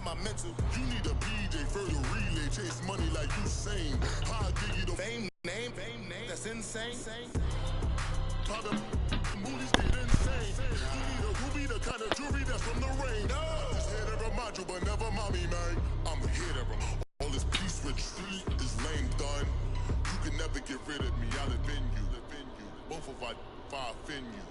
in my mental. You need a BJ for the relay, chase money like Usain. How I give you the fame name, that's insane. How the movies get insane. You need a ruby, the kind of jewelry that's from the rain. Just hit her a module, but never mommy, man. I'm a hitter. All this peace retreat is lame done. You can never get rid of me, I'll defend you. Both of our fire offend you.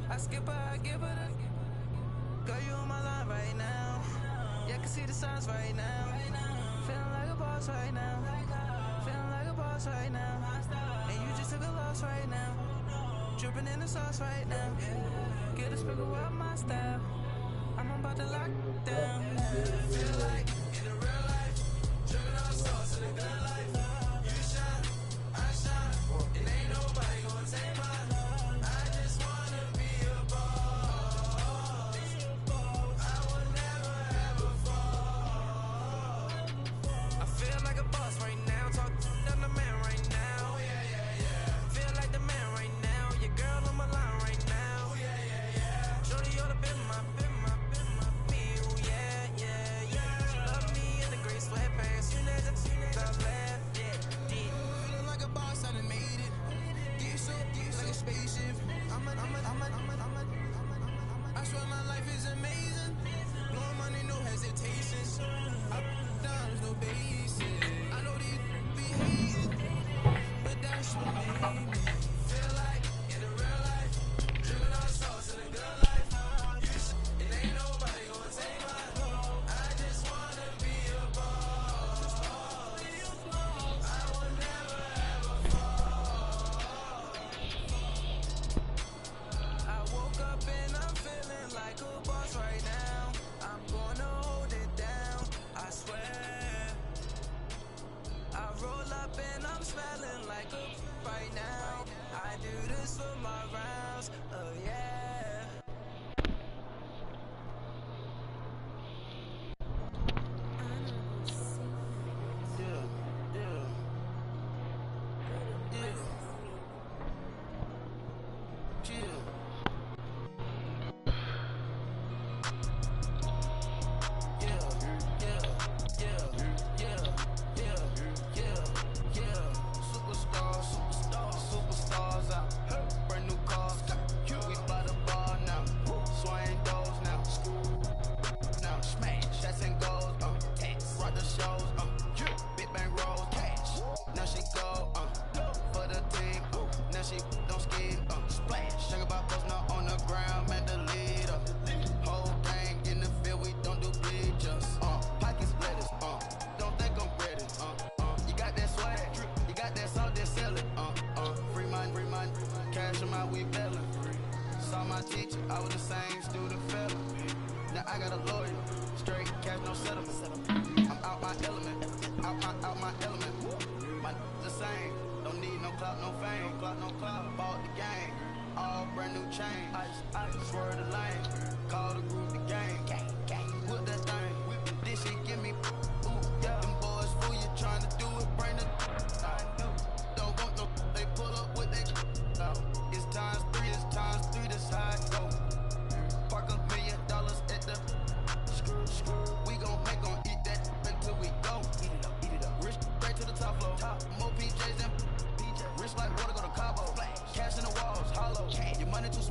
I skip her, I give her the. Girl, you on my line right now. Yeah, I can see the signs right now. Feeling like a boss right now. Feeling like a boss right now. And you just took a loss right now. Dripping in the sauce right now. Get a sprinkle up my style. I'm about to lock down. Feel like in the real life, dripping on sauce in the good life. You shine, I shine, and ain't nobody gonna take my love. I just wanna be a boss. I will never ever fall. I feel like a boss right now. Talk to the man right now. Oh, yeah, yeah, yeah. Feel like the man right now. Your girl on my line right now. Oh, yeah, yeah, yeah. Shorty, you're the been my me. Oh, yeah, yeah, yeah. She love me in the gray sweatpants. You never left, yeah, did. Feeling like a boss, I done made it. Get so like a spaceship. I swear my life is amazing. Blowing money, no hesitation. Up, down, there's no basis. I know these be hating, but that's what made me feel like in the real life, dripping on sauce in a good life. It ain't nobody gonna take my love. I just wanna be a boss. I will never ever fall. I woke up and I'm feeling like a boss right now. I'm gonna hold it down, I swear. I roll up and I'm smelling like a right now. I do this for my rounds, oh yeah. Superstars out. Brand new cars. We by the bar now. Swing doors now. Now smash. Shots and goals. Rock the shows. Big bang rolls. Cash. Now she go. For the team. Now she don't skid. Splash. Talk about us now on the ground. Man, the leader. Whole gang in the field. We don't do bleachers. Pocket splitters. Don't think I'm ready. You got that swag. You got that salt, then sell it. Free mind. Cash on my we bellin'. Saw my teacher, I was the same student fella. Now I got a lawyer, straight cash, no settlement. I'm out my element, out my element. My the same, don't need no clout, no fame. Bought the game, all brand new chain. I swerve the lane, call the group the gang. Put that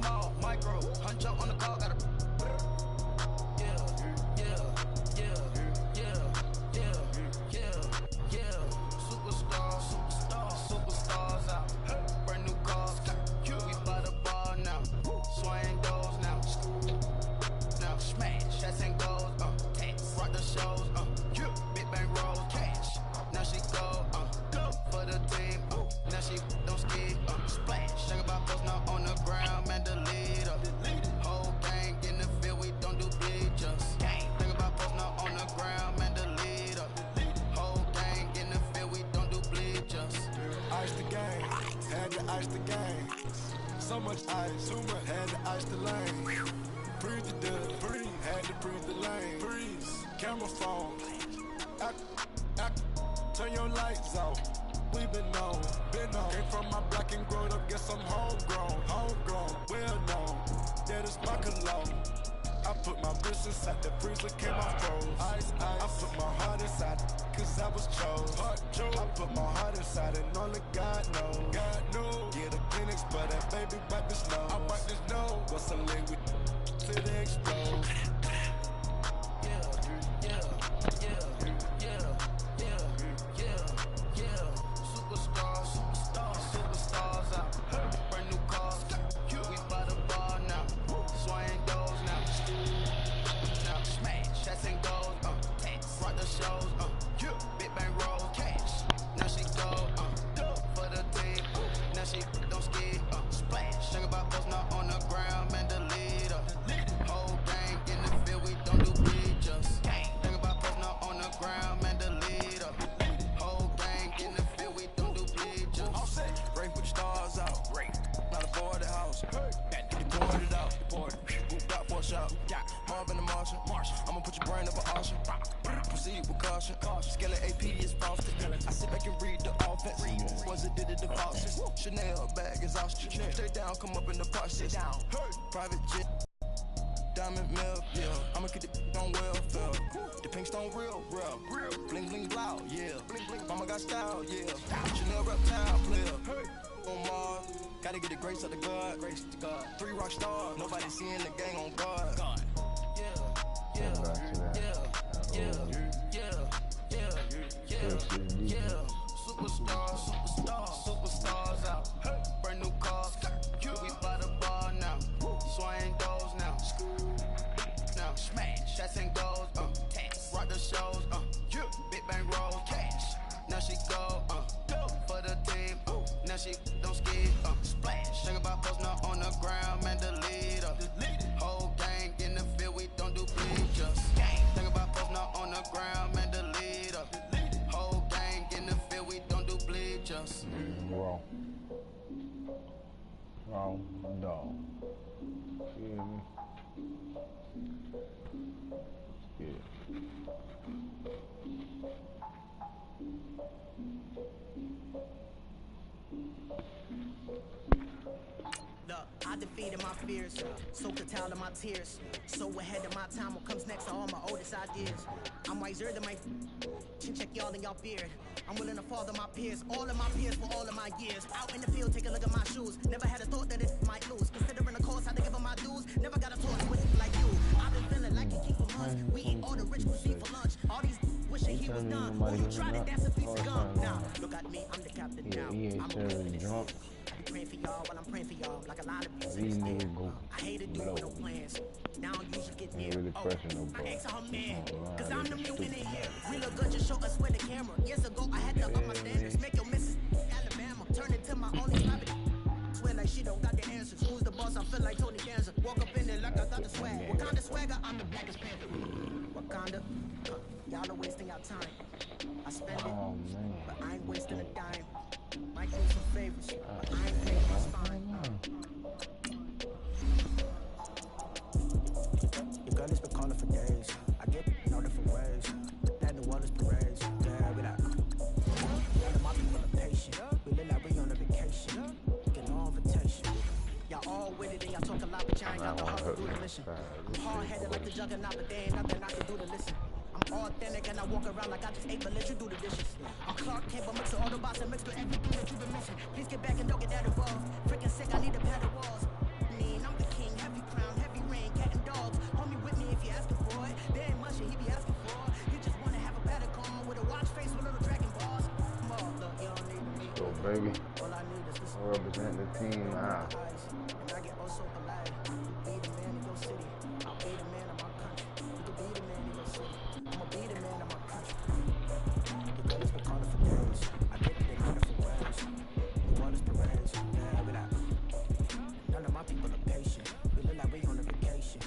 small, micro, hunch up on the car, gotta. Superstars out. Brand new cars, we by the bar now. Swaying doors now. Now smash, shots and goals, tax. Rock the shows, big bang rolls, cash. Now she go for the team, now she don't ski, splash. Think about us now on the ground, man, the leader. Whole gang in the field, we don't do bleachers. Think about us now on the ground, man, the leader. Whole gang in the field, we don't do bleachers. Ice the game, had to ice the game. So much ice, had to ice the lane. Breathe the dub, breathe, had to breathe the lane. Breeze, camera phone. Turn your lights off. We been on. Came from my block and growed up, guess I'm homegrown, well known. That is my cologne. I put my wrist inside the freezer, came off froze. Ice. I put my heart inside, cause I was chose. I put my heart inside and only God knows. Yeah, the clinics, but that baby wipe his nose. I wipe his nose. What's a liquid till they explode? Superstars out. Brand new cars, we by the bar now. Swaying doors now. Now smash, shots and goals, tax. Rock the shows, big bang rolls, cash. Now she go, for the team. Now she don't ski, splash. Think about us now on the ground, man, the leader. Whole gang in the field, we don't do bleachers. Think about us now on the ground, man, the leader. Whole gang in the field, we don't do bleachers. All set, break with the stars out. Not a boarded house. You poured it out. Got for a shot. Marvin the Martian. I'ma put your brain up an auction. Proceed with caution. Skeleton AP is frosted. I sit back and read the offense. Was it did it the bosses? Chanel bag is ostrich. Stay down, come up in the process. Private jet. Diamond milk, yeah. I'ma keep the on welfare. The pink stone real. Bling bling loud, yeah. Mama got style, yeah. Chanel reptile player. On Mars, gotta get the grace of the God. 3 rock stars, nobody seeing the gang on guard. Yeah. Superstars out. Brand new cars, we by the bar now. Swaying doors now. Now smash, shots and goals, tax. Rock the shows, big bang rolls, cash. Now she go, for the team. Now she don't ski, splash. Think about us now on the ground, man, the leader. Whole gang in the field, we don't do bleachers. Think about us now on the ground, man, the leader. Whole gang in the field, we don't do bleachers. Wrong dog. Feel me? Yeah. Look, I defeated my fears, so curtailed of my tears. So ahead of my time, what comes next are all my oldest ideas. I'm wiser than my check y'all in y'all beard. I'm willing to father my peers, all of my peers for all of my years. Out in the field, take a look at my shoes. Never had a thought that it might lose. Considering the cost, I had to give them my dues. Never got a torch with it like you. I've been feeling like a king for months. We eat all the rich cuisine for lunch. All these wishing he was done. Who you tried it, that's a piece of gum. Now, look at me, I'm the captain now. I'm a witness. I be praying for y'all while I'm praying for y'all. Like a lot of music. I hate to do with no plans. Now I usually get near. I ask her man, cause I'm the millionaire here. We look good, just show us where the camera. Years ago, I had to up my standards. Make your missus Alabama. Turn into my only private. Swear like she don't got the answers. Who's the boss? I feel like Tony Danza. Walk up in there like I got the swag. What kind of swagger? I'm the blackest panther. Wakanda. Y'all are wasting our time. I spend it, but I ain't wasting a dime. Might do some favors, but I ain't paying my spine. Your girl has been calling for days. I get no different ways. That New Orleans parades. Yeah, we like. None of my people are patient. We live like we on a vacation. Get no invitation. Y'all all with it and y'all talk a lot, but y'all ain't got the heart to do the mission. I'm hard-headed like the juggernaut, but there ain't nothing I can do to listen. I'm authentic and I walk around like I just ate, but let you do the dishes. I'm Clark Kent, but mix of Autobots and mix with everything that you've been missing. Please get back and don't get that involved. Freaking sick, I need to pad the walls. I'm if you asking for it. There ain't much that he be asking for. He just wanna have a better car with a watch face with little dragon balls. Look, you don't need me. So, baby, All I need is this. I represent the team now. And I get oh so polite. You be the man in your city. I'll be the man of my country. You could be the man in your city. I'ma be the man of my country. The girl has been calling for days. I get it, they got it for words. The world is perverse. Yeah, but none of my people are patient. We look like we on a vacation.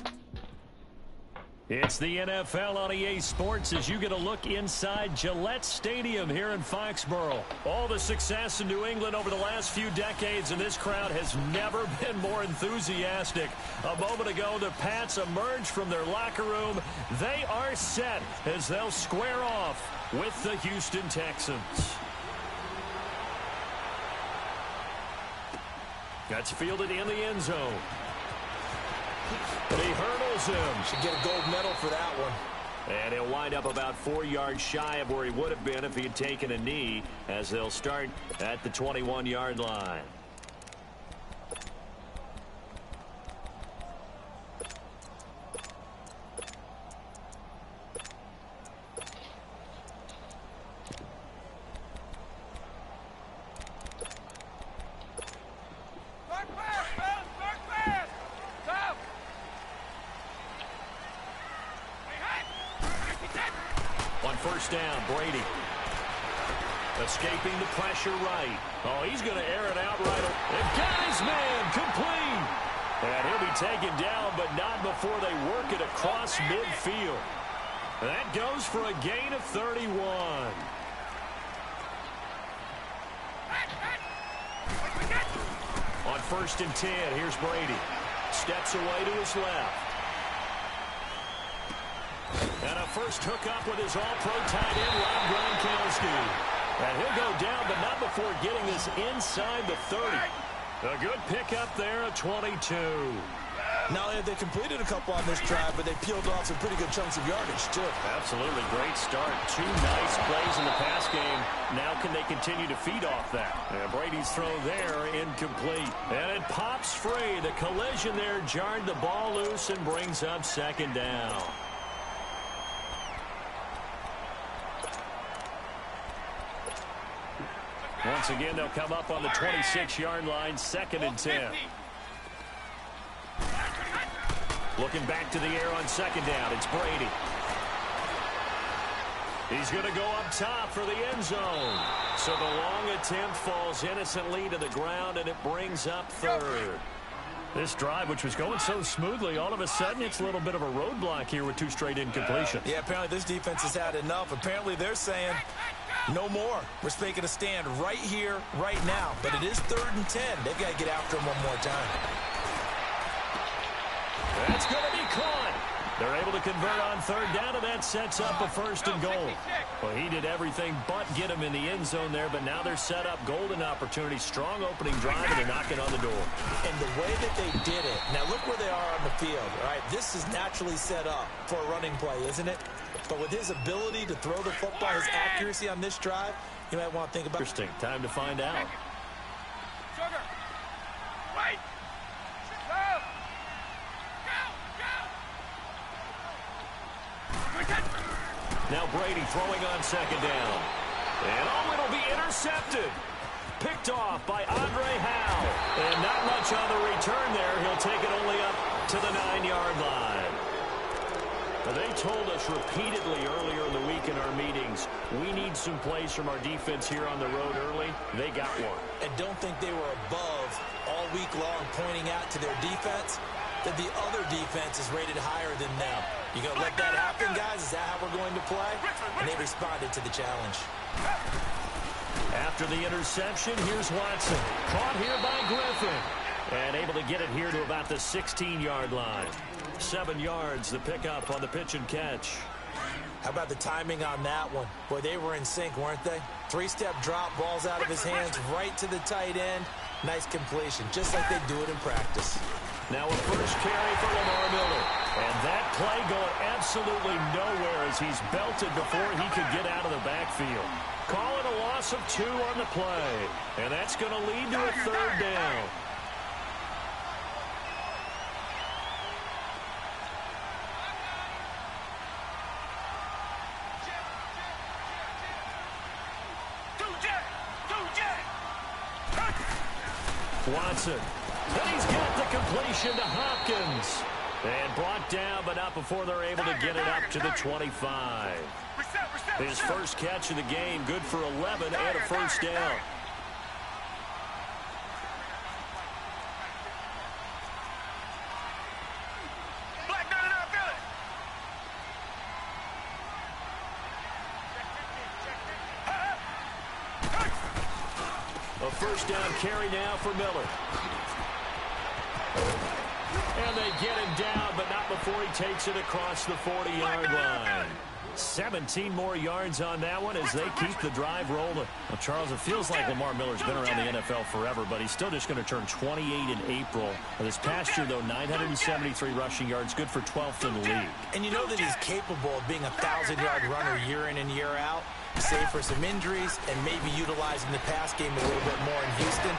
It's the NFL on EA Sports as you get a look inside Gillette Stadium here in Foxborough. All the success in New England over the last few decades, and this crowd has never been more enthusiastic. A moment ago, the Pats emerged from their locker room. They are set as they'll square off with the Houston Texans. That's fielded in the end zone. He hurdles him. Should get a gold medal for that one. And he'll wind up about 4 yards shy of where he would have been if he had taken a knee, as they'll start at the 21-yard line. First down, Brady. Escaping the pressure right. Oh, he's going to air it out right. And guy's man, complete. And he'll be taken down, but not before they work it across midfield. That goes for a gain of 31. On 1st and 10, here's Brady. Steps away to his left. And a first hookup with his all-pro tight end, Rob Gronkowski. And he'll go down, but not before getting this inside the 30. A good pickup there at 22. Not only have they completed a couple on this drive, but they peeled off some pretty good chunks of yardage, too. Absolutely. Great start. 2 nice plays in the pass game. Now can they continue to feed off that? And Brady's throw there, incomplete. And it pops free. The collision there jarred the ball loose and brings up 2nd down. Once again, they'll come up on the 26-yard line, 2nd and 10. Looking back to the air on 2nd down, it's Brady. He's going to go up top for the end zone. So the long attempt falls innocently to the ground, and it brings up 3rd. This drive, which was going so smoothly, all of a sudden it's a little bit of a roadblock here with 2 straight incompletions. Yeah, apparently this defense has had enough. Apparently they're saying no more. We're making a stand right here, right now. But it is 3rd and 10. They've got to get after him one more time. That's going to be caught. They're able to convert on 3rd down, and that sets up a 1st and goal. Well, he did everything but get him in the end zone there, but now they're set up golden opportunity. Strong opening drive, and they're knocking on the door. And the way that they did it, now look where they are on the field. All right, this is naturally set up for a running play, isn't it? But with his ability to throw the football, his accuracy on this drive, you might want to think about. Interesting. Time to find out. Sugar. Wait. Go. Now Brady throwing on 2nd down. And oh, it'll be intercepted. Picked off by Andre Howe. And not much on the return there. He'll take it only up to the 9-yard line. They told us repeatedly earlier in the week in our meetings, we need some plays from our defense here on the road early. They got one. And don't think they were above all week long pointing out to their defense that the other defense is rated higher than them. You going to let that happen, guys? Is that how we're going to play? And they responded to the challenge. After the interception, here's Watson. Caught here by Griffin. And able to get it here to about the 16-yard line. 7 yards, the pickup on the pitch and catch. How about the timing on that one? Boy, they were in sync, weren't they? 3-step drop, balls out of his hands, right to the tight end. Nice completion, just like they do it in practice. Now a first carry for Lamar Miller. And that play going absolutely nowhere as he's belted before he could get out of the backfield. Call it a loss of 2 on the play. And that's going to lead to a 3rd down. Watson. And he's got the completion to Hopkins. And brought down, but not before they're able to get it up to the 25. His first catch of the game, good for 11 and a first down. A first down carry now for Miller. And they get him down, but not before he takes it across the 40-yard line. 17 more yards on that one as they keep the drive rolling. Well, Charles, it feels like Lamar Miller's been around the NFL forever, but he's still just going to turn 28 in April. This past year, though, 973 rushing yards, good for 12th in the league. And you know that he's capable of being a 1,000-yard runner year in and year out, save for some injuries and maybe utilizing the pass game a little bit more in Houston.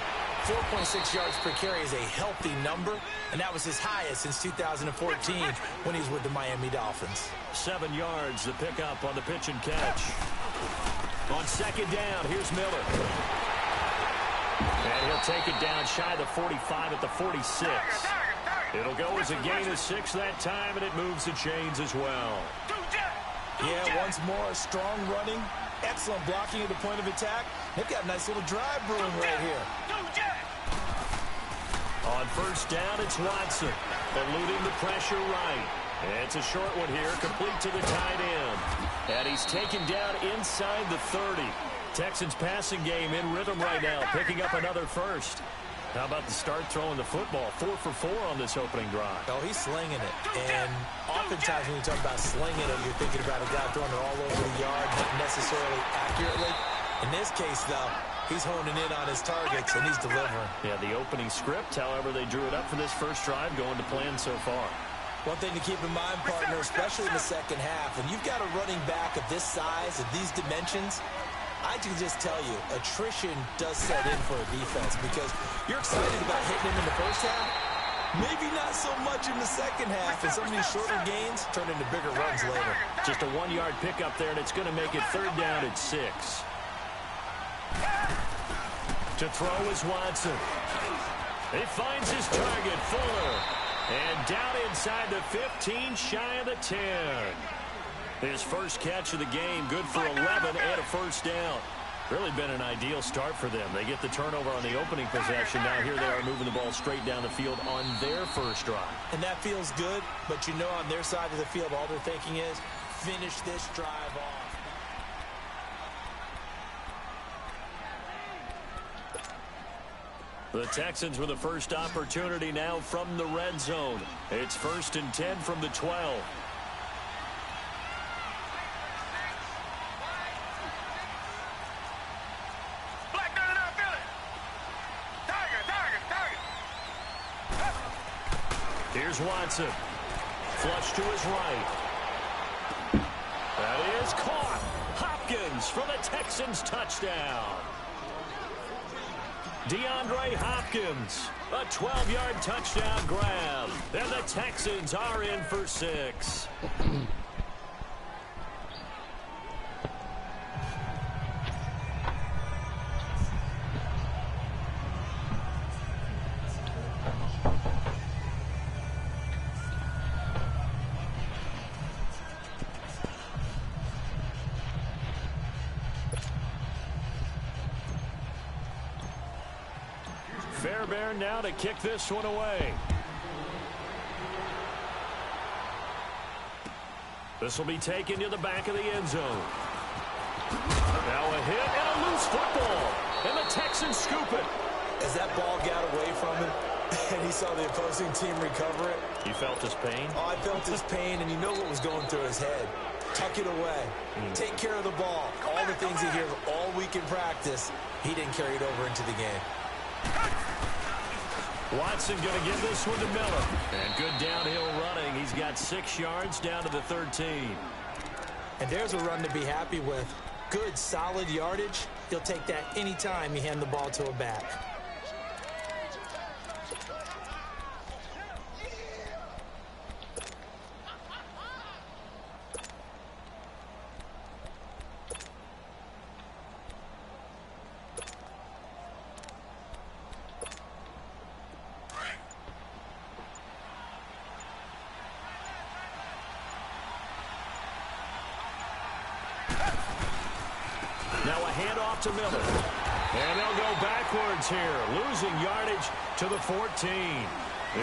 4.6 yards per carry is a healthy number, and that was his highest since 2014 when he was with the Miami Dolphins. 7 yards, the pickup on the pitch and catch. On second down, here's Miller. And he'll take it down shy of the 45 at the 46. It'll go as a gain of 6 that time, and it moves the chains as well. Yeah, once more, strong running, excellent blocking at the point of attack. They've got a nice little drive brewing right here. On first down, it's Watson, eluding the pressure right. It's a short one here, complete to the tight end. And he's taken down inside the 30. Texans passing game in rhythm right now, picking up another first. How about the start throwing the football? 4 for 4 on this opening drive. Oh, he's slinging it. And oftentimes when you talk about slinging it, you're thinking about a guy throwing it all over the yard, not necessarily accurately. In this case, though, he's honing in on his targets, and he's delivering. Yeah, the opening script, however, they drew it up for this first drive, going to plan so far. One thing to keep in mind, partner, especially in the second half, when you've got a running back of this size, of these dimensions, I can just tell you, attrition does set in for a defense because you're excited about hitting him in the first half. Maybe not so much in the second half, and some of these shorter gains turn into bigger runs later. Just a 1-yard pickup there, and it's going to make it third down at 6. To throw is Watson. He finds his target, Fuller. And down inside the 15, shy of the 10. His first catch of the game, good for 11 and a first down. Really been an ideal start for them. They get the turnover on the opening possession. Now here they are moving the ball straight down the field on their first drive. And that feels good, but you know on their side of the field, all they're thinking is, finish this drive off. The Texans with the first opportunity now from the red zone. It's 1st and 10 from the 12. Here's Watson. Flush to his right. That is caught. Hopkins for the Texans touchdown. DeAndre Hopkins, a 12-yard touchdown grab. And the Texans are in for 6. Fairbairn now to kick this one away. This will be taken to the back of the end zone. Now a hit and a loose football. And the Texans scoop it. As that ball got away from him and he saw the opposing team recover it. You felt his pain? Oh, I felt his pain, and you know what was going through his head. Tuck it away. Take care of the ball. All the things he hears all week in practice, he didn't carry it over into the game. Watson going to give this one to Miller. And good downhill running. He's got 6 yards down to the 13. And there's a run to be happy with. Good, solid yardage. He'll take that anytime you hand the ball to a back. hand off to Miller. And they'll go backwards here, losing yardage to the 14.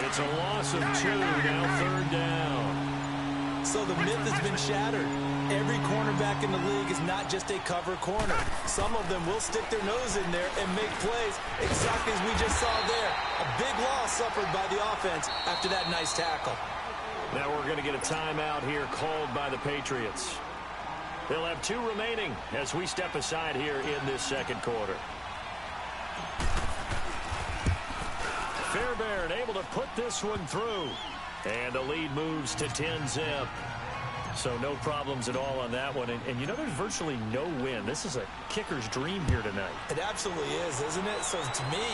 It's a loss of 2, now 3rd down. So the myth has been shattered. Every cornerback in the league is not just a cover corner. Some of them will stick their nose in there and make plays exactly as we just saw there. A big loss suffered by the offense after that nice tackle. Now we're going to get a timeout here called by the Patriots. They'll have 2 remaining as we step aside here in this second quarter. Fairbairn able to put this one through. And the lead moves to 10-zip. So no problems at all on that one. And you know, there's virtually no wind. This is a kicker's dream here tonight. It absolutely is, isn't it? So to me,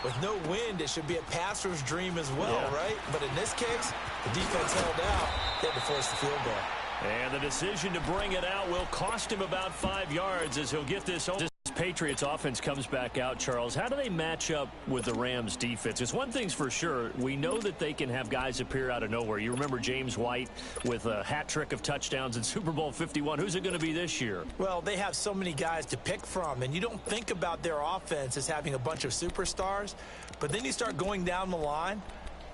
with no wind, it should be a passer's dream as well, right? But in this case, the defense held out. They had to force the field goal. And the decision to bring it out will cost him about 5 yards as he'll get this over. Patriots offense comes back out, Charles. How do they match up with the Rams defense? Because one thing's for sure, we know that they can have guys appear out of nowhere. You remember James White with a hat trick of touchdowns in Super Bowl 51. Who's it going to be this year? Well, they have so many guys to pick from, and you don't think about their offense as having a bunch of superstars, but then you start going down the line.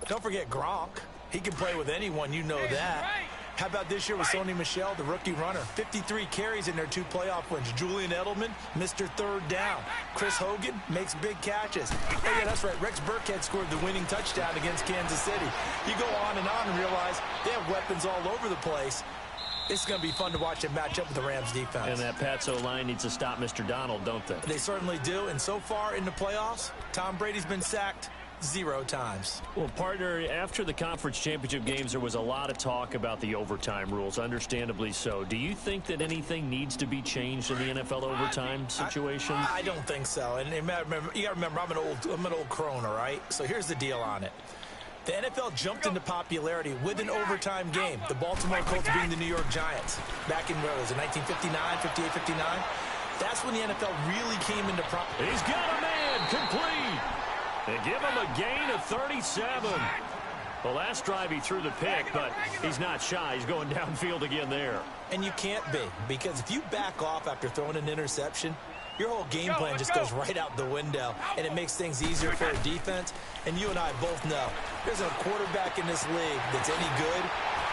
Don't forget Gronk. He can play with anyone, you know that. How about this year with Sony Michel, the rookie runner? 53 carries in their 2 playoff wins. Julian Edelman, Mr. Third Down. Chris Hogan makes big catches. Oh, yeah, that's right. Rex Burkhead scored the winning touchdown against Kansas City. You go on and realize they have weapons all over the place. It's going to be fun to watch them match up with the Rams defense. And that Patso line needs to stop Mr. Donald, don't they? They certainly do. And so far in the playoffs, Tom Brady's been sacked 0 times. Well, partner, after the conference championship games, there was a lot of talk about the overtime rules, understandably so. Do you think that anything needs to be changed in the NFL overtime situation? I don't think so. And you got to remember, I'm an old crone, all right? So here's the deal on it. The NFL jumped into popularity with an overtime game. The Baltimore Colts being the New York Giants. Back in, what was it, 1959, 58, 59? That's when the NFL really came into prominence. He's got a man complete. They give him a gain of 37. The last drive he threw the pick, but he's not shy. He's going downfield again there. And you can't be, because if you back off after throwing an interception, your whole game plan just goes right out the window, and it makes things easier for a defense. And you and I both know there's a quarterback in this league that's any good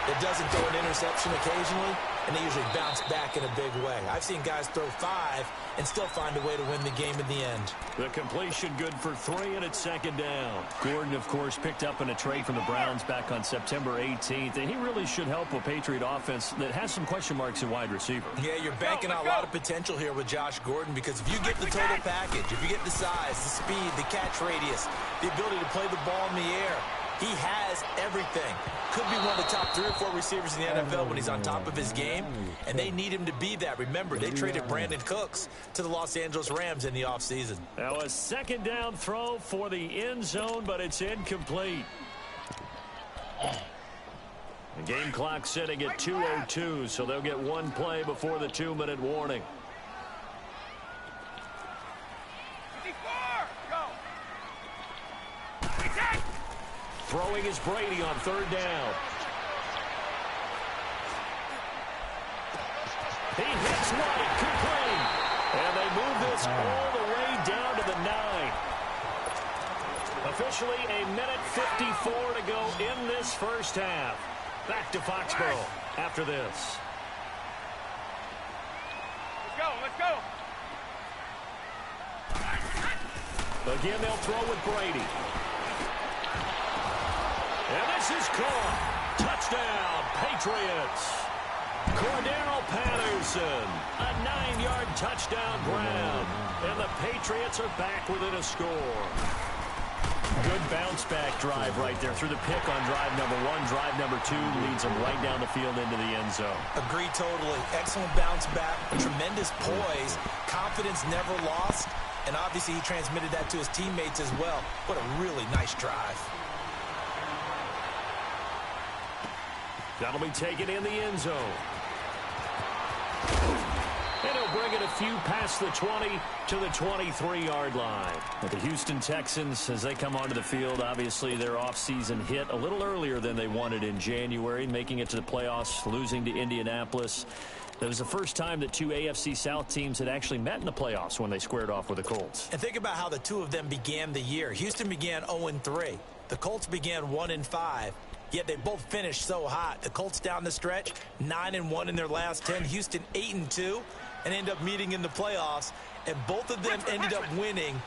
that doesn't throw an interception occasionally, and they usually bounce back in a big way. I've seen guys throw 5 and still find a way to win the game in the end. The completion good for 3, and it's 2nd down. Gordon, of course, picked up in a trade from the Browns back on September 18th, and he really should help a Patriot offense that has some question marks at wide receiver. Yeah, you're banking on a lot of potential here with Josh Gordon, because if you get the total package, if you get the size, the speed, the catch radius, the ability to play the ball in the air, he has everything. Could be one of the top 3 or 4 receivers in the NFL when he's on top of his game, and they need him to be that. Remember, they traded Brandon Cooks to the Los Angeles Rams in the offseason. Now a 2nd down throw for the end zone, but it's incomplete. The game clock sitting at 2:02, so they'll get 1 play before the 2-minute warning. Throwing is Brady on 3rd down. He hits one, complete. And they move this all the way down to the 9. Officially a minute 54 to go in this first half. Back to Foxborough after this. Let's go. Again, they'll throw with Brady. And this is caught. Touchdown, Patriots. Cordero Patterson, a 9-yard touchdown grab. And the Patriots are back within a score. Good bounce-back drive right there through the pick on drive number 1. Drive number 2 leads them right down the field into the end zone. Agree totally. Excellent bounce back, tremendous poise, confidence never lost, and obviously he transmitted that to his teammates as well. What a really nice drive. That'll be taken in the end zone. And he'll bring it a few past the 20 to the 23-yard line. But the Houston Texans, as they come onto the field, obviously their offseason hit a little earlier than they wanted in January, making it to the playoffs, losing to Indianapolis. That was the first time that two AFC South teams had actually met in the playoffs when they squared off with the Colts. And think about how the two of them began the year. Houston began 0-3. The Colts began 1-5. Yet they both finished so hot. The Colts down the stretch, 9-1 in their last 10. Houston 8-2, and end up meeting in the playoffs. And both of them ended up winning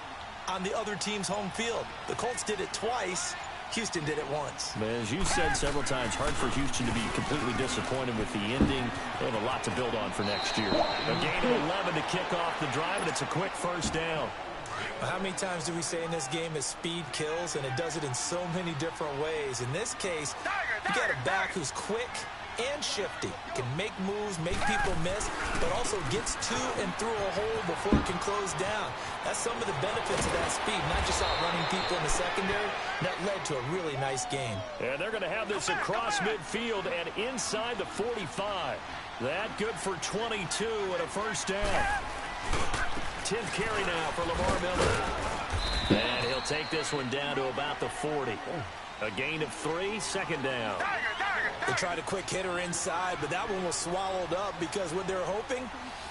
on the other team's home field. The Colts did it twice. Houston did it once. But as you said several times, hard for Houston to be completely disappointed with the ending. They have a lot to build on for next year. A gain of 11 to kick off the drive, and it's a quick first down. How many times do we say in this game that speed kills, and it does it in so many different ways? In this case, you got a back who's quick and shifty, can make moves, make people miss, but also gets to and through a hole before it can close down. That's some of the benefits of that speed, not just outrunning people in the secondary. That led to a really nice game. And they're going to have this across midfield and inside the 45. That good for 22 and a first down. 10th carry now for Lamar Miller. And he'll take this one down to about the 40. A gain of 3, second down. They tried a quick hitter inside, but that one was swallowed up because what they're hoping,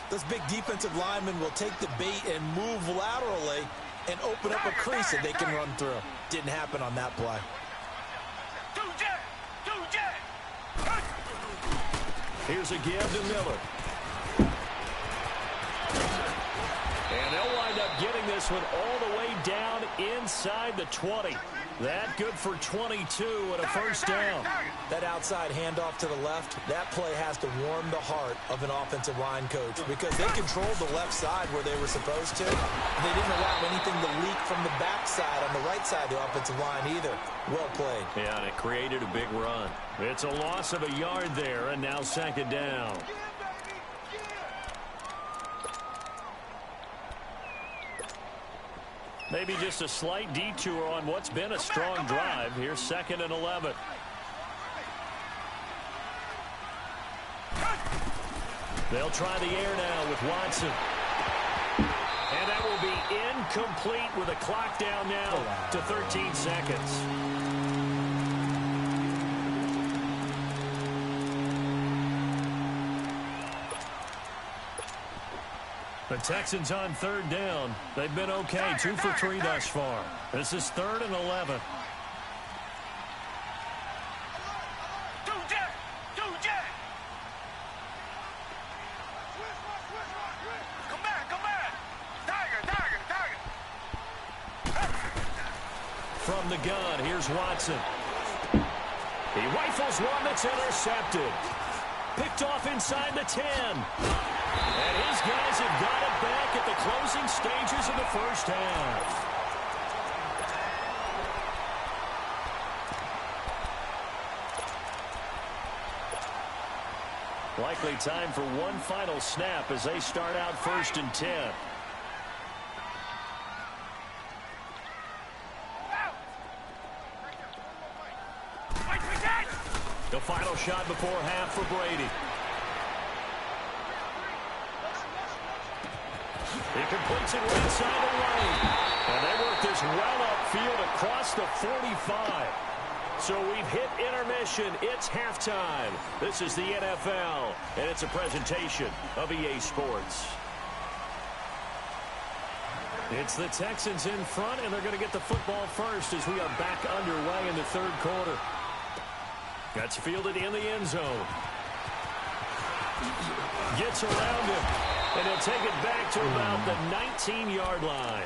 those big defensive linemen will take the bait and move laterally and open up a crease that they can run through. Didn't happen on that play. Here's a give to Miller. And they'll wind up getting this one all the way down inside the 20. That good for 22 and a first down. That outside handoff to the left, that play has to warm the heart of an offensive line coach because they controlled the left side where they were supposed to. And they didn't allow anything to leak from the backside on the right side of the offensive line either. Well played. Yeah, and it created a big run. It's a loss of a yard there, and now second down. Maybe just a slight detour on what's been a strong drive. Here's 2nd and 11. They'll try the air now with Watson. And that will be incomplete with a clock down now to 13 seconds. The Texans on 3rd down. They've been okay. 2 for 3 thus far. This is 3rd and 11. From the gun, here's Watson. He rifles one that's intercepted. Picked off inside the 10. And his guys have got it back at the closing stages of the first half. Likely time for one final snap as they start out 1st and 10. The final shot before half for Brady. He completes it right inside the lane. And they work this well upfield across the 45. So we've hit intermission. It's halftime. This is the NFL, and it's a presentation of EA Sports. It's the Texans in front, and they're going to get the football first as we are back underway in the 3rd quarter. That's fielded in the end zone. Gets around him, and he'll take it back to about the 19-yard line.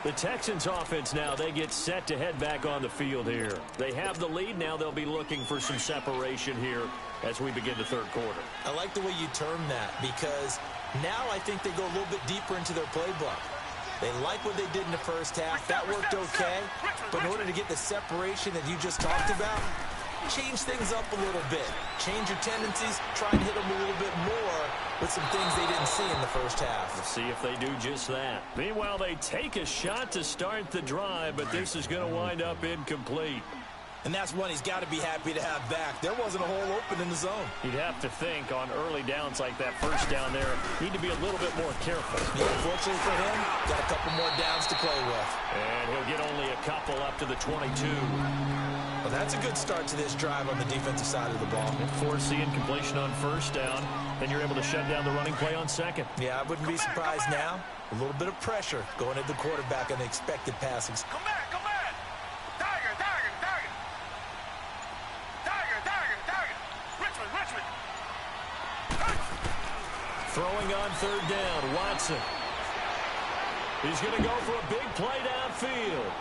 The Texans offense now, they get set to head back on the field here. They have the lead. Now they'll be looking for some separation here as we begin the 3rd quarter. I like the way you term that because now I think they go a little bit deeper into their playbook. They like what they did in the first half. That worked okay. But in order to get the separation that you just talked about, change things up a little bit. Change your tendencies. Try and hit them a little bit more with some things they didn't see in the first half. Let's see if they do just that. Meanwhile, they take a shot to start the drive, but this is going to wind up incomplete. And that's one he's got to be happy to have back. There wasn't a hole open in the zone. You'd have to think on early downs like that first down there, need to be a little bit more careful. Yeah, fortunately for him, got a couple more downs to play with. And he'll get only a couple up to the 22. Well, that's a good start to this drive on the defensive side of the ball. Force the incompletion on 1st down. and you're able to shut down the running play on second. Yeah, I wouldn't be surprised now. A little bit of pressure going at the quarterback on the expected passings. Come back, come back. Tiger, Tiger, Tiger. Tiger, Tiger, Tiger. Richmond, Richmond. Throwing on third down, Watson. He's going to go for a big play downfield.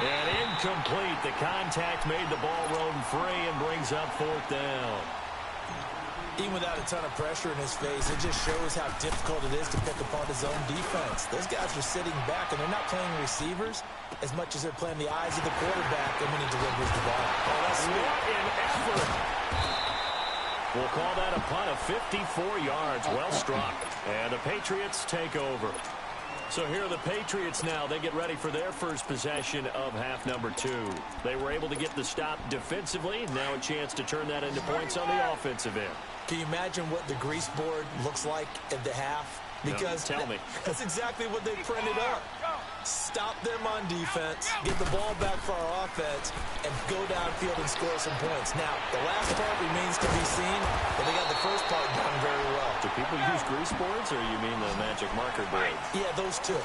And incomplete. The contact made the ball roam free and brings up fourth down. Even without a ton of pressure in his face, it just shows how difficult it is to pick apart his own defense. Those guys are sitting back, and they're not playing receivers as much as they're playing the eyes of the quarterback and when he delivers the ball. Oh, that's what an effort. We'll call that a punt of 54 yards. Well struck. And the Patriots take over. So here are the Patriots now. They get ready for their first possession of half number 2. They were able to get the stop defensively. Now a chance to turn that into points on the offensive end. Can you imagine what the grease board looks like at the half? Because no, tell me. That's exactly what they printed up. Stop them on defense, get the ball back for our offense, and go downfield and score some points. Now, the last part remains to be seen, but they got the first part done very well. Do people use grease boards, or you mean the magic marker board? Yeah, those two.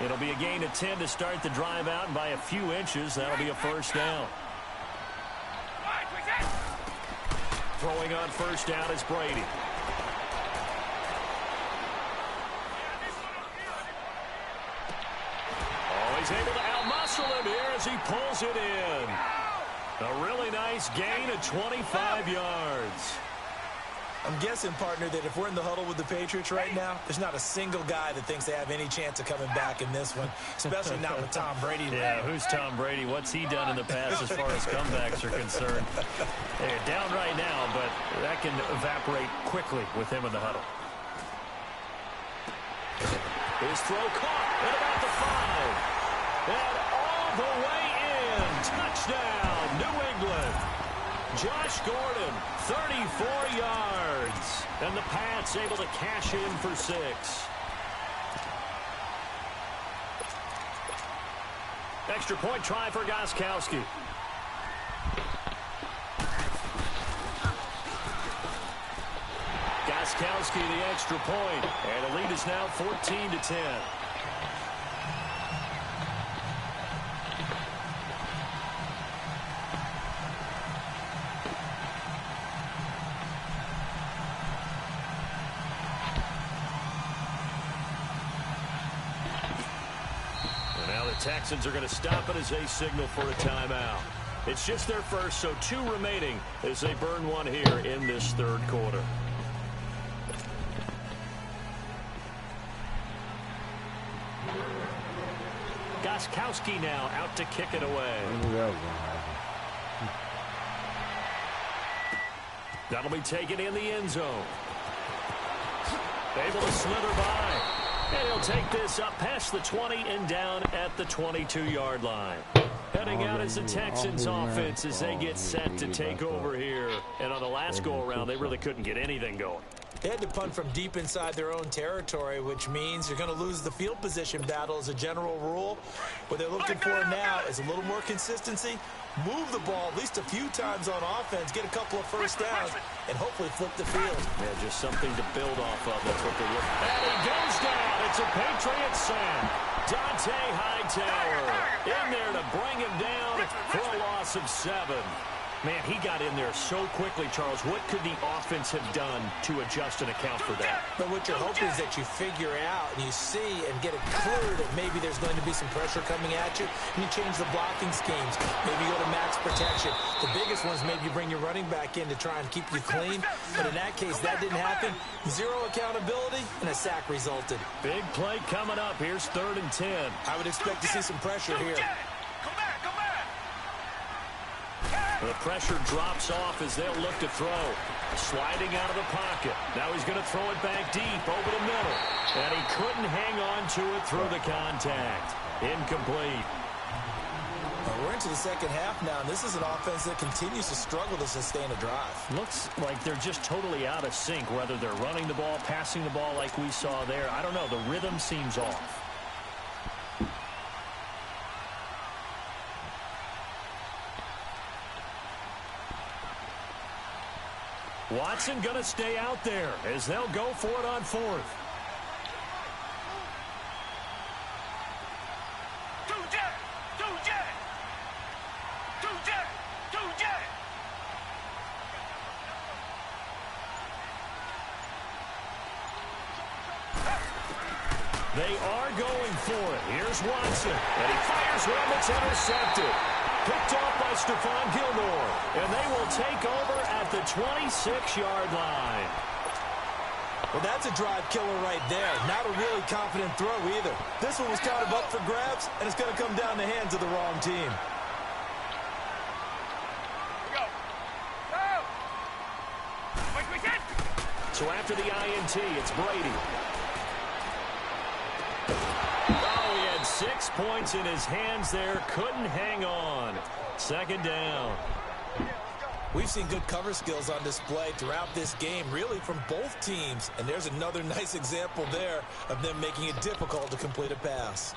It'll be a gain of 10 to start the drive out, and by a few inches, that'll be a first down. Throwing on first down is Brady. He's able to outmuscle him here as he pulls it in. A really nice gain of 25 yards. I'm guessing, partner, that if we're in the huddle with the Patriots right now, there's not a single guy that thinks they have any chance of coming back in this one, especially not with Tom Brady. Yeah, who's Tom Brady? What's he done in the past as far as comebacks are concerned? They're down right now, but that can evaporate quickly with him in the huddle. His throw caught at about the 5. And all the way in. Touchdown, New England. Josh Gordon, 34 yards. And the Pats able to cash in for 6. Extra point try for Gostkowski. Gostkowski the extra point. And the lead is now 14-10. Texans are going to stop it as they signal for a timeout. It's just their first, so 2 remaining as they burn one here in this third quarter. Gostkowski now out to kick it away. That'll be taken in the end zone. Able to slither by. And he'll take this up past the 20 and down at the 22-yard line. Heading out as the Texans offense as they get set to take over here. And on the last go-around, they really couldn't get anything going. They had to punt from deep inside their own territory, which means you're going to lose the field position battle as a general rule. What they're looking for now is a little more consistency, move the ball at least a few times on offense, get a couple of first downs, and hopefully flip the field. Yeah, just something to build off of. That's what they're looking for. And he goes down. It's a Patriot sack. Dante Hightower in there to bring him down for a loss of 7. Man, he got in there so quickly, Charles. What could the offense have done to adjust and account for that? But what you're hoping is that you figure out and you see and get a clue that maybe there's going to be some pressure coming at you, and you change the blocking schemes. Maybe you go to max protection. The biggest one is maybe you bring your running back in to try and keep you clean. But in that case, that didn't happen. 0 accountability, and a sack resulted. Big play coming up. Here's 3rd and 10. I would expect to see some pressure here. The pressure drops off as they'll look to throw. Sliding out of the pocket. Now he's going to throw it back deep over the middle. And he couldn't hang on to it through the contact. Incomplete. We're into the second half now, and this is an offense that continues to struggle to sustain a drive. Looks like they're just totally out of sync, whether they're running the ball, passing the ball like we saw there. I don't know. The rhythm seems off. Watson going to stay out there as they'll go for it on fourth. They are going for it. Here's Watson, and he fires one that's intercepted. Picked off by Stephon Gilmore, and they will take over at the 26-yard line. Well, that's a drive killer right there. Not a really confident throw either. This one was kind of up for grabs, and it's going to come down the hands of the wrong team. So after the INT, it's Brady. Oh, he had 6 points in his hands there. Couldn't hang on. Second down. We've seen good cover skills on display throughout this game, really from both teams. And there's another nice example there of them making it difficult to complete a pass.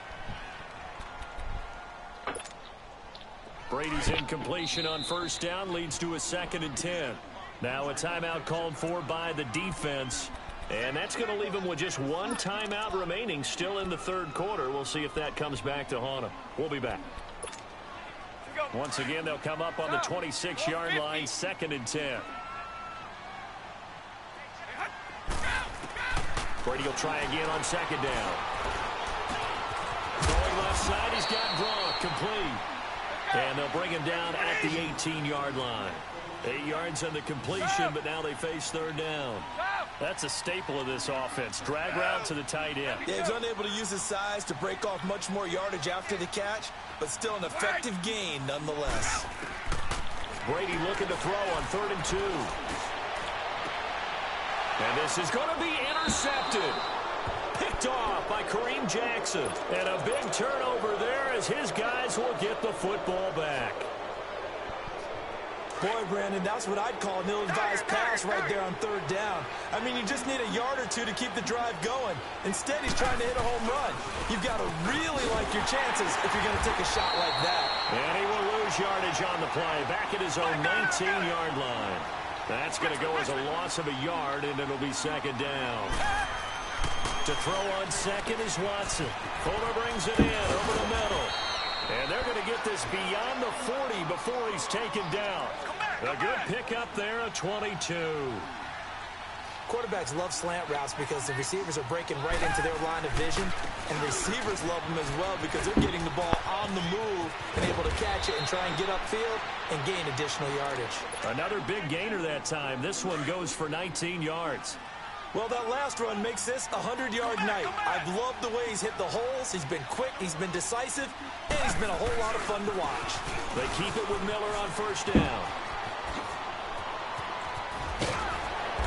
Brady's incompletion on first down leads to a 2nd and 10. Now a timeout called for by the defense. And that's going to leave him with just one timeout remaining still in the third quarter. We'll see if that comes back to haunt him. We'll be back. Once again, they'll come up on the 26-yard line, 2nd and 10. Brady will try again on 2nd down. Going left side, he's got Gronk complete. And they'll bring him down at the 18-yard line. 8 yards on the completion, but now they face 3rd down. That's a staple of this offense. Drag route to the tight end. Yeah, he's unable to use his size to break off much more yardage after the catch, but still an effective gain nonetheless. Brady looking to throw on 3rd and 2. And this is going to be intercepted. Picked off by Kareem Jackson. And a big turnover there as his guys will get the football back. Boy, Brandon, that's what I'd call an ill-advised pass right there on 3rd down. I mean, you just need a yard or two to keep the drive going. Instead, he's trying to hit a home run. You've got to really like your chances if you're going to take a shot like that. And he will lose yardage on the play. Back at his own 19-yard line. That's going to go as a loss of a yard, and it'll be 2nd down. To throw on 2nd is Watson. Fuller brings it in over the middle. And they're going to get this beyond the 40 before he's taken down. A good pickup there, a 22. Quarterbacks love slant routes because the receivers are breaking right into their line of vision. And receivers love them as well because they're getting the ball on the move and able to catch it and try and get upfield and gain additional yardage. Another big gainer that time. This one goes for 19 yards. Well, that last run makes this a 100-yard night. I've loved the way he's hit the holes. He's been quick. He's been decisive. And he's been a whole lot of fun to watch. They keep it with Miller on 1st down.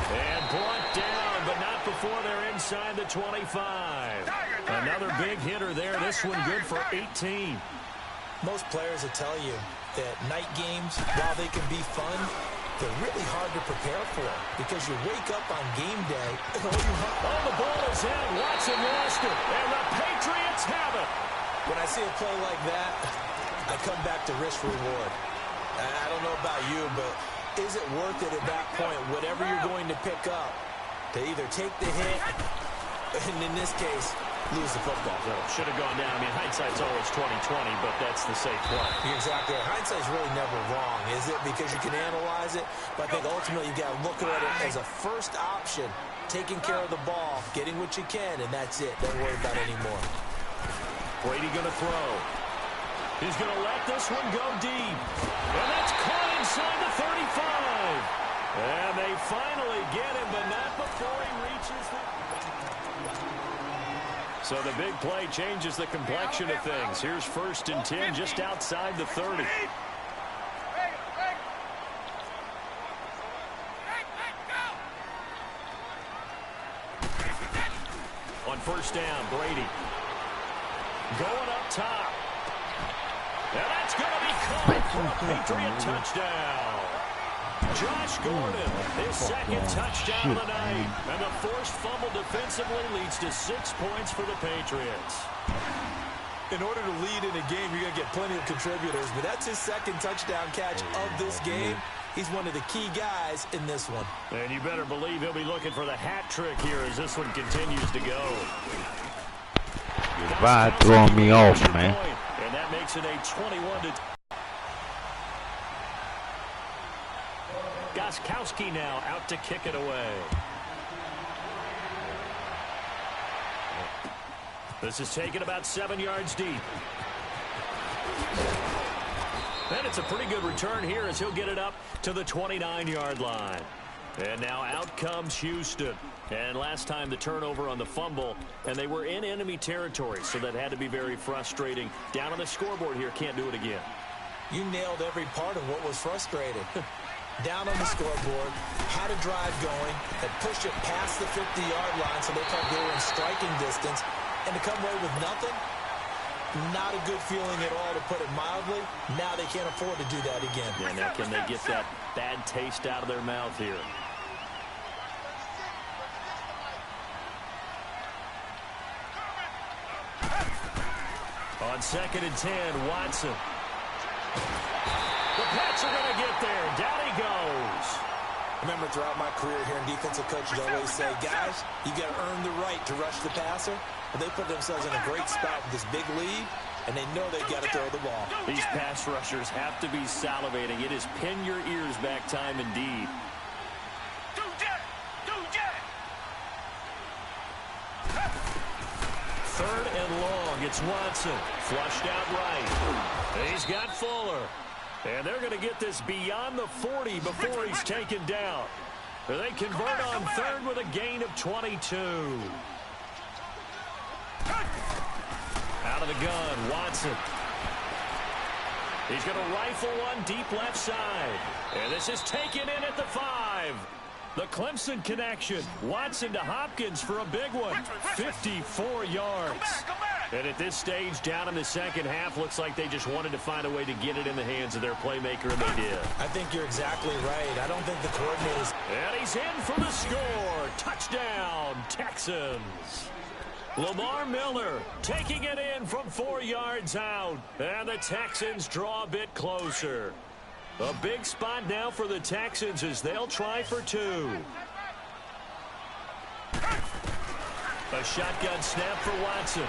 And brought down, but not before they're inside the 25. Another big hitter there. This one good for 18. Most players will tell you that night games, while they can be fun, they're really hard to prepare for because you wake up on game day and all you have... Oh, the ball is in. Watson lost it, and the Patriots have it. When I see a play like that, I come back to risk reward. I don't know about you, but is it worth it at that point, whatever you're going to pick up, to either take the hit, and in this case, lose the football? So, should have gone down. I mean, hindsight's always 20/20, but that's the safe play. You're exactly right. Hindsight's really never wrong, is it? Because you can analyze it, but I think ultimately you've got to look at it as a first option, taking care of the ball, getting what you can, and that's it. Don't worry about it anymore. Brady going to throw. He's going to let this one go deep. And that's caught inside the 35. And they finally get him, but not before he reaches the... So the big play changes the complexion of things. Here's 1st and 10 just outside the 30. On 1st down, Brady. Going up top. And that's going to be caught for a Patriot touchdown. Josh Gordon, his 2nd touchdown of the night. And the forced fumble defensively leads to 6 points for the Patriots. In order to lead in a game, you're going to get plenty of contributors, but that's his 2nd touchdown catch of this game. He's one of the key guys in this one. And you better believe he'll be looking for the hat trick here as this one continues to go. You're right, throwing me off, man. And that makes it a 21-. Gostkowski now out to kick it away. This is taken about 7 yards deep. And it's a pretty good return here as he'll get it up to the 29-yard line. And now out comes Houston. And last time the turnover on the fumble, and they were in enemy territory, so that had to be very frustrating. Down on the scoreboard here, can't do it again. You nailed every part of what was frustrating. Down on the scoreboard, had a drive going, that pushed it past the 50-yard line so they thought they were in striking distance, and to come away with nothing, not a good feeling at all, to put it mildly. Now they can't afford to do that again. Yeah, now can they get that bad taste out of their mouth here? On 2nd and 10, Watson. The Pats are going to get there. Down he goes. Remember, throughout my career here in defensive coaches, I always say, guys, you got to earn the right to rush the passer. But they put themselves in a great spot with this big lead, and they know they've got to throw the ball. These pass rushers have to be salivating. It is pin your ears back time indeed. Third and long. It's Watson. Flushed out right. He's got Fuller. And they're going to get this beyond the 40 before he's taken down. They convert on third with a gain of 22. Out of the gun, Watson. He's going to rifle one deep left side. And this is taken in at the 5. The Clemson connection. Watson to Hopkins for a big one. 54 yards. And at this stage, down in the second half, looks like they just wanted to find a way to get it in the hands of their playmaker, and they did. I think you're exactly right. I don't think the coordinators... And he's in for the score. Touchdown, Texans. Lamar Miller taking it in from 4 yards out. And the Texans draw a bit closer. A big spot now for the Texans as they'll try for 2. A shotgun snap for Watson.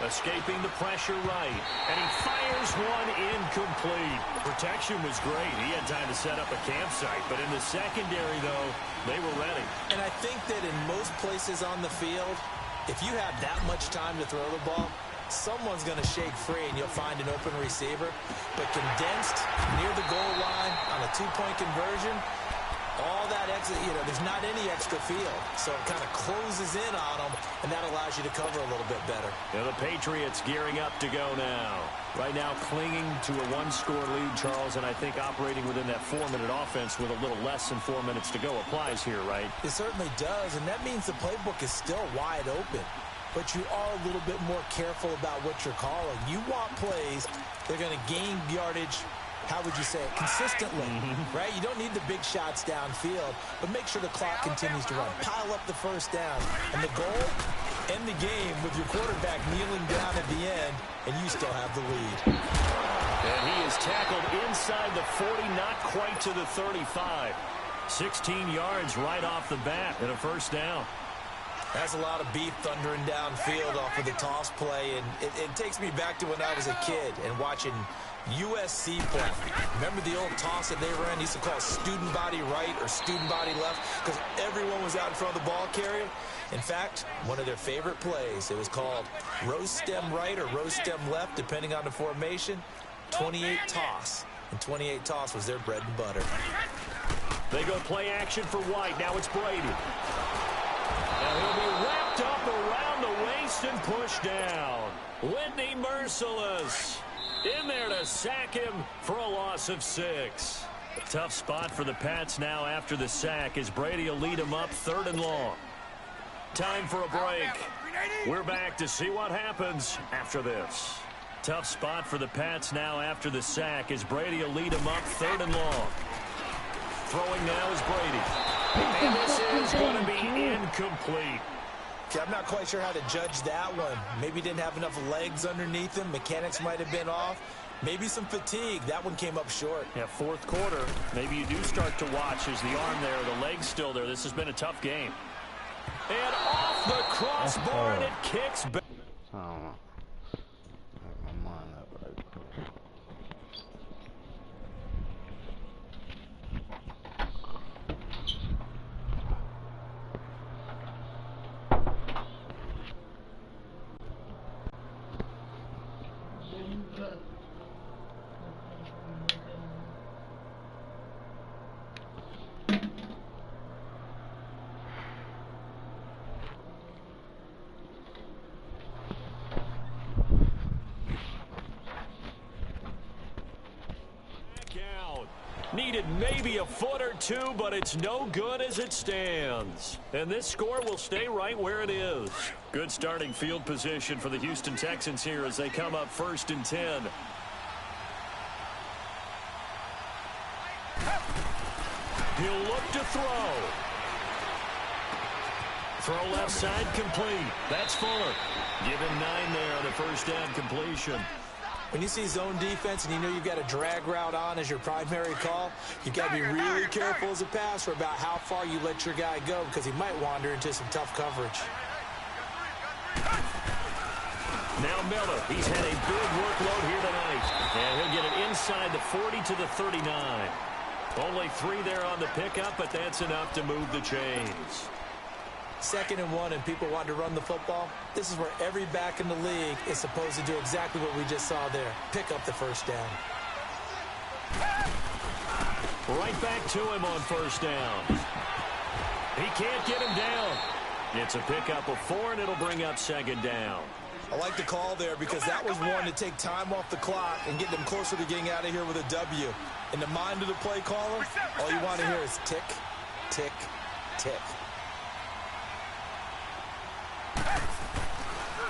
Escaping the pressure right. And he fires one incomplete. Protection was great. He had time to set up a campsite. But in the secondary, though, they were ready. And I think that in most places on the field, if you have that much time to throw the ball, someone's going to shake free and you'll find an open receiver. But condensed near the goal line on a 2-point conversion, all that exit, there's not any extra field. So it kind of closes in on them, and that allows you to cover a little bit better. Yeah, the Patriots gearing up to go now. Right now clinging to a 1-score lead, Charles, and I think operating within that 4-minute offense with a little less than 4 minutes to go applies here, right? It certainly does, and that means the playbook is still wide open. But you are a little bit more careful about what you're calling. You want plays that are going to gain yardage, how would you say it, consistently, right? You don't need the big shots downfield, but make sure the clock continues to run. Pile up the first down. And the goal, end the game with your quarterback kneeling down at the end, and you still have the lead. And he is tackled inside the 40, not quite to the 35. 16 yards right off the bat and a first down. That's a lot of beef thundering downfield off of the toss play, and it takes me back to when I was a kid and watching USC play. Remember the old toss that they ran? They used to call student body right or student body left because everyone was out in front of the ball carrier. In fact, one of their favorite plays, it was called rose stem right or rose stem left, depending on the formation. 28 toss, and 28 toss was their bread and butter. They go play action for White. Now it's Brady. And he'll be wrapped up around the waist and pushed down. Whitney merciless. In there to sack him for a loss of 6. A tough spot for the Pats now after the sack as Brady will lead him up 3rd and long. Time for a break. We're back to see what happens after this. Tough spot for the Pats now after the sack as Brady will lead him up 3rd and long. Throwing now is Brady. And this is going to be incomplete. Okay, I'm not quite sure how to judge that one. Maybe didn't have enough legs underneath him. Mechanics might have been off. Maybe some fatigue. That one came up short. Yeah, fourth quarter. Maybe you do start to watch as the arm there, the leg's still there. This has been a tough game. And off the crossbar, and it kicks back. I don't know. Make my mind up right quick. Needed maybe a foot or two, but it's no good as it stands. And this score will stay right where it is. Good starting field position for the Houston Texans here as they come up 1st and 10. He'll look to throw. Throw left side complete. That's Fuller. Give him 9 there on the first down completion. When you see zone defense and you know you've got a drag route on as your primary call, you've got to be really careful as a passer about how far you let your guy go because he might wander into some tough coverage. Now Miller, he's had a big workload here tonight. And he'll get it inside the 40 to the 39. Only 3 there on the pickup, but that's enough to move the chains. 2nd and 1 and people want to run the football. This is where every back in the league is supposed to do exactly what we just saw there. Pick up the first down. Right back to him on first down. He can't get him down. It's a pickup of 4, and it'll bring up 2nd down. I like the call there because that was one to take time off the clock and get them closer to getting out of here with a W. In the mind of the play caller, all you want to hear is tick, tick, tick.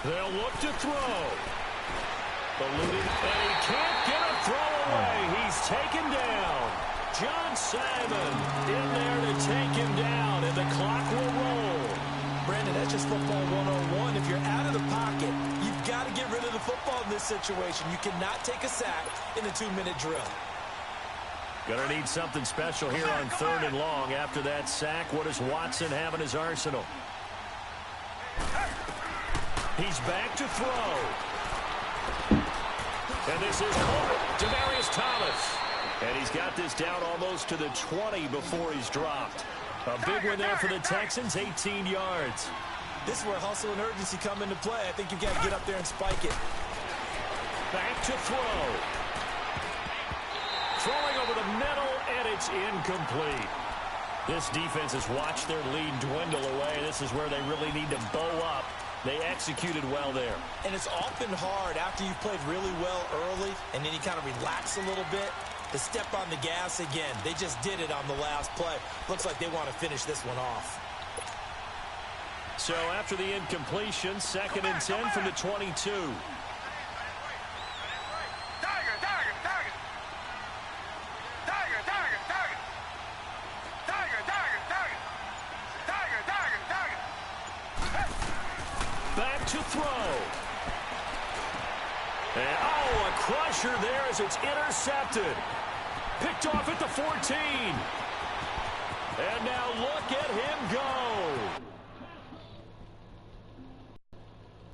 They'll look to throw. Ballooning, and he can't get a throw away. He's taken down. John Simon in there to take him down, and the clock will roll. Brandon, that's just football 101. If you're out of the pocket, you've got to get rid of the football in this situation. You cannot take a sack in a 2-minute drill. Gonna need something special here on 3rd and long. After that sack, what does Watson have in his arsenal? He's back to throw. And this is Demaryius Thomas. And he's got this down almost to the 20 before he's dropped. A big one there for the Texans, 18 yards. This is where hustle and urgency come into play. I think you've got to get up there and spike it. Back to throw. Throwing over the middle, and it's incomplete. This defense has watched their lead dwindle away. This is where they really need to bow up. They executed well there. And it's often hard after you've played really well early and then you kind of relax a little bit to step on the gas again. They just did it on the last play. Looks like they want to finish this one off. So after the incompletion, 2nd and 10 from the 22. Back to throw. And, oh, a crusher there as it's intercepted. Picked off at the 14. And now look at him go.